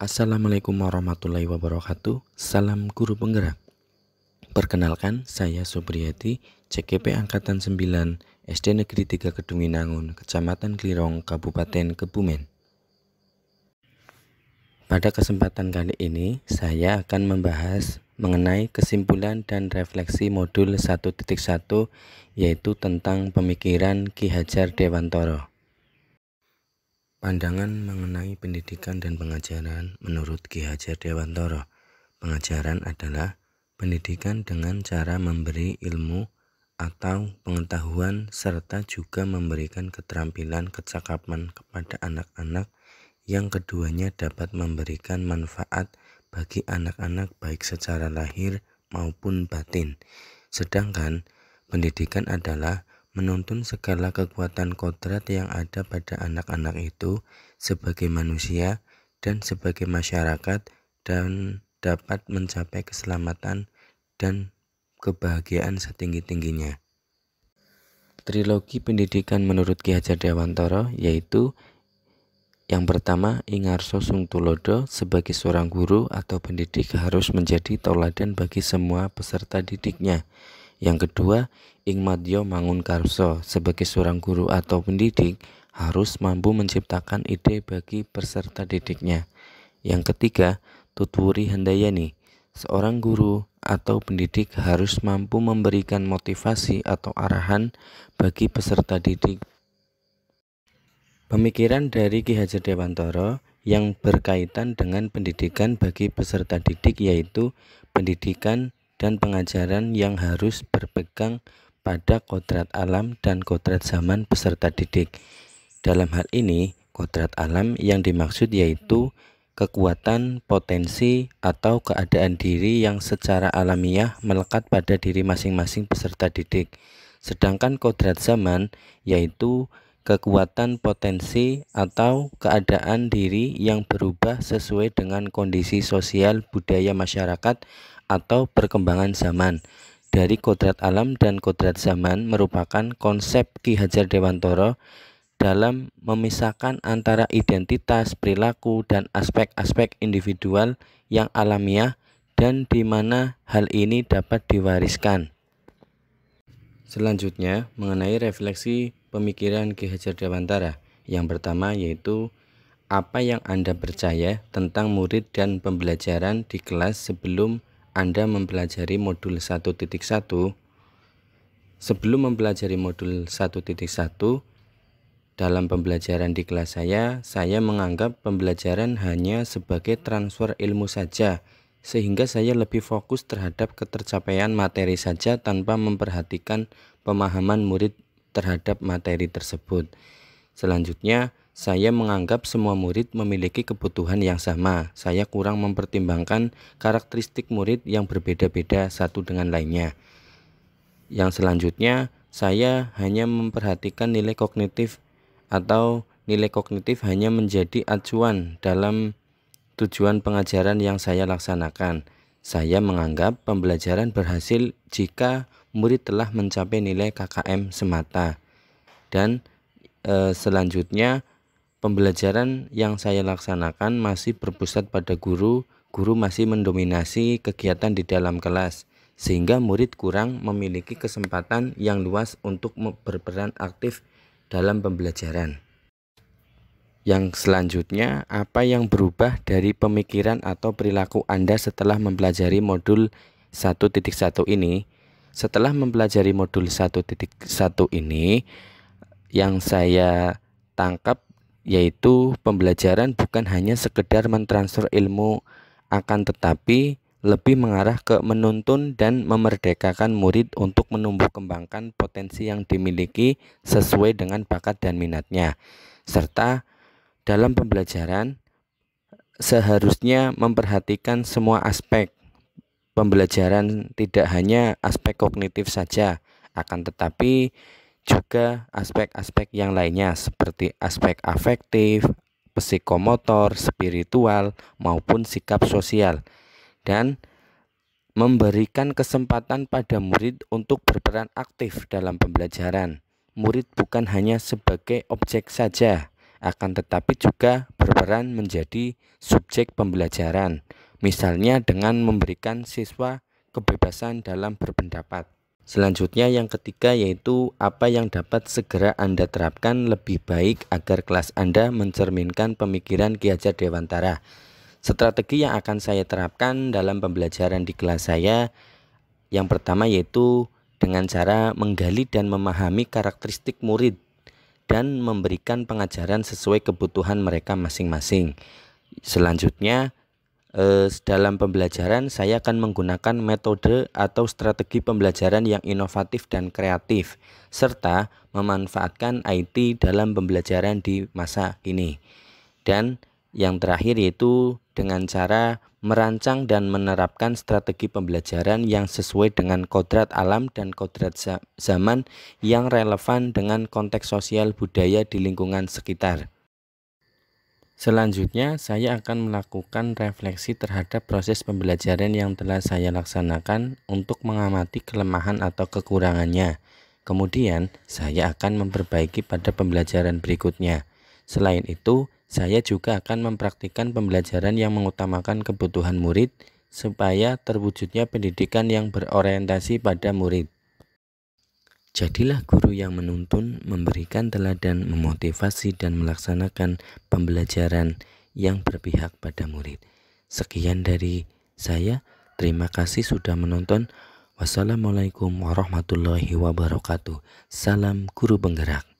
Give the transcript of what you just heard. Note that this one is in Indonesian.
Assalamualaikum warahmatullahi wabarakatuh. Salam guru penggerak. Perkenalkan, saya Supriyati, CGP Angkatan 9, SD Negeri 3 Kedungwinangun, Kecamatan Klirong, Kabupaten Kebumen. Pada kesempatan kali ini, saya akan membahas mengenai kesimpulan dan refleksi modul 1.1, yaitu tentang pemikiran Ki Hajar Dewantara. Pandangan mengenai pendidikan dan pengajaran menurut Ki Hajar Dewantara. Pengajaran adalah pendidikan dengan cara memberi ilmu atau pengetahuan serta juga memberikan keterampilan kecakapan kepada anak-anak yang keduanya dapat memberikan manfaat bagi anak-anak baik secara lahir maupun batin. Sedangkan pendidikan adalah menuntun segala kekuatan kodrat yang ada pada anak-anak itu sebagai manusia dan sebagai masyarakat dan dapat mencapai keselamatan dan kebahagiaan setinggi-tingginya. Trilogi pendidikan menurut Ki Hajar Dewantara yaitu yang pertama, Ingarso Sungtulodo sebagai seorang guru atau pendidik harus menjadi tauladan bagi semua peserta didiknya. Yang kedua, Ingmadyo Mangunkarso sebagai seorang guru atau pendidik harus mampu menciptakan ide bagi peserta didiknya. Yang ketiga, Tutwuri Handayani, seorang guru atau pendidik harus mampu memberikan motivasi atau arahan bagi peserta didik. Pemikiran dari Ki Hajar Dewantara yang berkaitan dengan pendidikan bagi peserta didik yaitu pendidikan dan pengajaran yang harus berpegang pada kodrat alam dan kodrat zaman peserta didik. Dalam hal ini, kodrat alam yang dimaksud yaitu kekuatan, potensi, atau keadaan diri yang secara alamiah melekat pada diri masing-masing peserta didik. Sedangkan kodrat zaman yaitu kekuatan, potensi, atau keadaan diri yang berubah sesuai dengan kondisi sosial budaya masyarakat atau perkembangan zaman. Dari kodrat alam dan kodrat zaman merupakan konsep Ki Hajar Dewantara dalam memisahkan antara identitas, perilaku, dan aspek-aspek individual yang alamiah dan di mana hal ini dapat diwariskan. Selanjutnya, mengenai refleksi pemikiran Ki Hajar Dewantara. Yang pertama yaitu apa yang Anda percaya tentang murid dan pembelajaran di kelas sebelum Anda mempelajari modul 1.1. Sebelum mempelajari modul 1.1, dalam pembelajaran di kelas saya menganggap pembelajaran hanya sebagai transfer ilmu saja, sehingga saya lebih fokus terhadap ketercapaian materi saja tanpa memperhatikan pemahaman murid terhadap materi tersebut. Selanjutnya, saya menganggap semua murid memiliki kebutuhan yang sama. Saya kurang mempertimbangkan karakteristik murid yang berbeda-beda satu dengan lainnya. Yang selanjutnya, saya hanya memperhatikan nilai kognitif atau nilai kognitif hanya menjadi acuan dalam tujuan pengajaran yang saya laksanakan. Saya menganggap pembelajaran berhasil jika murid telah mencapai nilai KKM semata. Dan selanjutnya pembelajaran yang saya laksanakan masih berpusat pada guru masih mendominasi kegiatan di dalam kelas, sehingga murid kurang memiliki kesempatan yang luas untuk berperan aktif dalam pembelajaran. Yang selanjutnya, apa yang berubah dari pemikiran atau perilaku Anda setelah mempelajari modul 1.1 ini? Setelah mempelajari modul 1.1 ini, yang saya tangkap yaitu pembelajaran bukan hanya sekedar mentransfer ilmu, akan tetapi lebih mengarah ke menuntun dan memerdekakan murid untuk menumbuh kembangkan potensi yang dimiliki sesuai dengan bakat dan minatnya. Serta dalam pembelajaran seharusnya memperhatikan semua aspek pembelajaran, tidak hanya aspek kognitif saja, akan tetapi juga aspek-aspek yang lainnya seperti aspek afektif, psikomotor, spiritual, maupun sikap sosial, dan memberikan kesempatan pada murid untuk berperan aktif dalam pembelajaran. Murid bukan hanya sebagai objek saja, akan tetapi juga berperan menjadi subjek pembelajaran, misalnya dengan memberikan siswa kebebasan dalam berpendapat. Selanjutnya yang ketiga yaitu apa yang dapat segera Anda terapkan lebih baik agar kelas Anda mencerminkan pemikiran Ki Hajar Dewantara. Strategi yang akan saya terapkan dalam pembelajaran di kelas saya yang pertama yaitu dengan cara menggali dan memahami karakteristik murid dan memberikan pengajaran sesuai kebutuhan mereka masing-masing. Selanjutnya dalam pembelajaran saya akan menggunakan metode atau strategi pembelajaran yang inovatif dan kreatif serta memanfaatkan IT dalam pembelajaran di masa kini. Dan yang terakhir yaitu dengan cara merancang dan menerapkan strategi pembelajaran yang sesuai dengan kodrat alam dan kodrat zaman yang relevan dengan konteks sosial budaya di lingkungan sekitar. Selanjutnya, saya akan melakukan refleksi terhadap proses pembelajaran yang telah saya laksanakan untuk mengamati kelemahan atau kekurangannya. Kemudian, saya akan memperbaiki pada pembelajaran berikutnya. Selain itu, saya juga akan mempraktikkan pembelajaran yang mengutamakan kebutuhan murid supaya terwujudnya pendidikan yang berorientasi pada murid. Jadilah guru yang menuntun, memberikan teladan, memotivasi, dan melaksanakan pembelajaran yang berpihak pada murid. Sekian dari saya. Terima kasih sudah menonton. Wassalamualaikum warahmatullahi wabarakatuh. Salam guru penggerak.